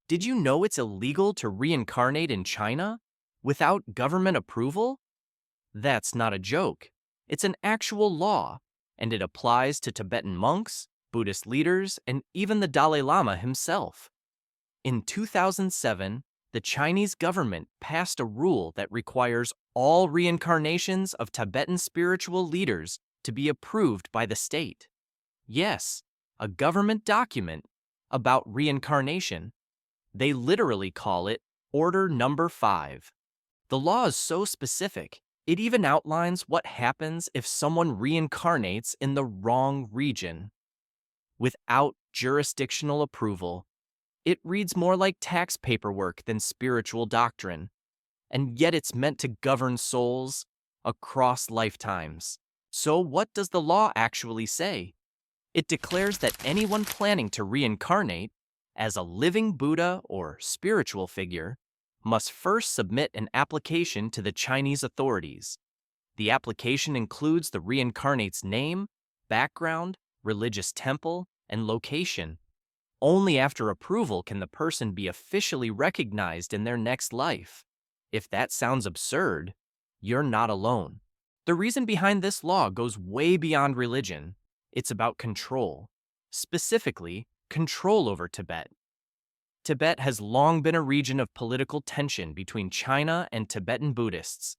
Did you know it's illegal to reincarnate in China without government approval? That's not a joke. It's an actual law, and it applies to Tibetan monks, Buddhist leaders, and even the Dalai Lama himself. In 2007, the Chinese government passed a rule that requires all reincarnations of Tibetan spiritual leaders to be approved by the state. Yes, a government document about reincarnation. They literally call it Order Number 5. The law is so specific, it even outlines what happens if someone reincarnates in the wrong region. Without jurisdictional approval, it reads more like tax paperwork than spiritual doctrine, and yet it's meant to govern souls across lifetimes. So what does the law actually say? It declares that anyone planning to reincarnate as a living Buddha or spiritual figure must first submit an application to the Chinese authorities. The application includes the reincarnate's name, background, religious temple, and location. Only after approval can the person be officially recognized in their next life. If that sounds absurd, you're not alone. The reason behind this law goes way beyond religion. It's about control, specifically control over Tibet. Tibet has long been a region of political tension between China and Tibetan Buddhists,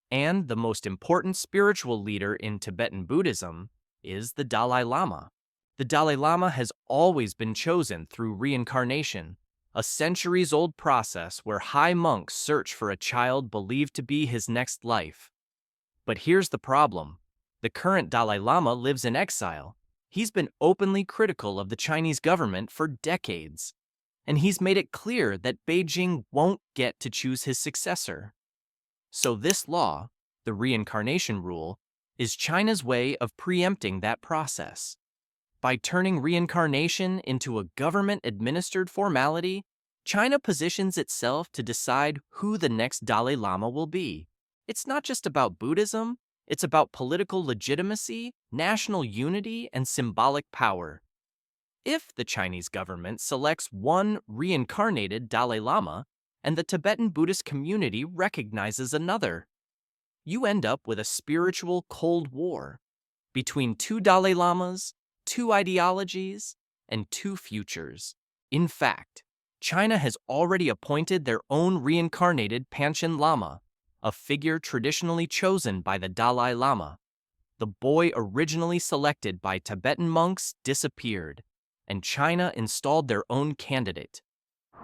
and the most important spiritual leader in Tibetan Buddhism is the Dalai Lama. The Dalai Lama has always been chosen through reincarnation, a centuries-old process where high monks search for a child believed to be his next life. But here's the problem. The current Dalai Lama lives in exile. He's been openly critical of the Chinese government for decades, and he's made it clear that Beijing won't get to choose his successor. So this law, the reincarnation rule, is China's way of preempting that process. By turning reincarnation into a government-administered formality, China positions itself to decide who the next Dalai Lama will be. It's not just about Buddhism, it's about political legitimacy, national unity, and symbolic power. If the Chinese government selects one reincarnated Dalai Lama and the Tibetan Buddhist community recognizes another, you end up with a spiritual Cold War between two Dalai Lamas, two ideologies, and two futures. In fact, China has already appointed their own reincarnated Panchen Lama, a figure traditionally chosen by the Dalai Lama. The boy originally selected by Tibetan monks disappeared, and China installed their own candidate.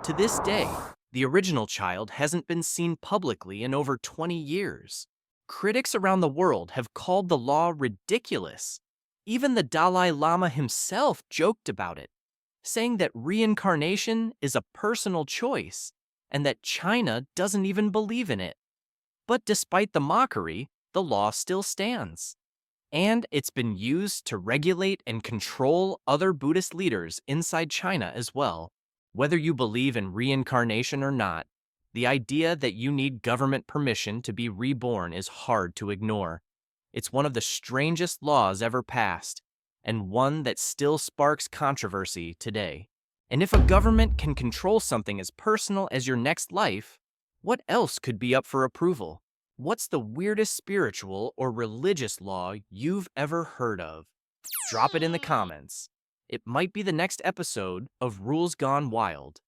To this day, the original child hasn't been seen publicly in over 20 years. Critics around the world have called the law ridiculous. Even the Dalai Lama himself joked about it, saying that reincarnation is a personal choice and that China doesn't even believe in it. But despite the mockery, the law still stands. And it's been used to regulate and control other Buddhist leaders inside China as well. Whether you believe in reincarnation or not, the idea that you need government permission to be reborn is hard to ignore. It's one of the strangest laws ever passed, and one that still sparks controversy today. And if a government can control something as personal as your next life, what else could be up for approval? What's the weirdest spiritual or religious law you've ever heard of? Drop it in the comments. It might be the next episode of Rules Gone Wild.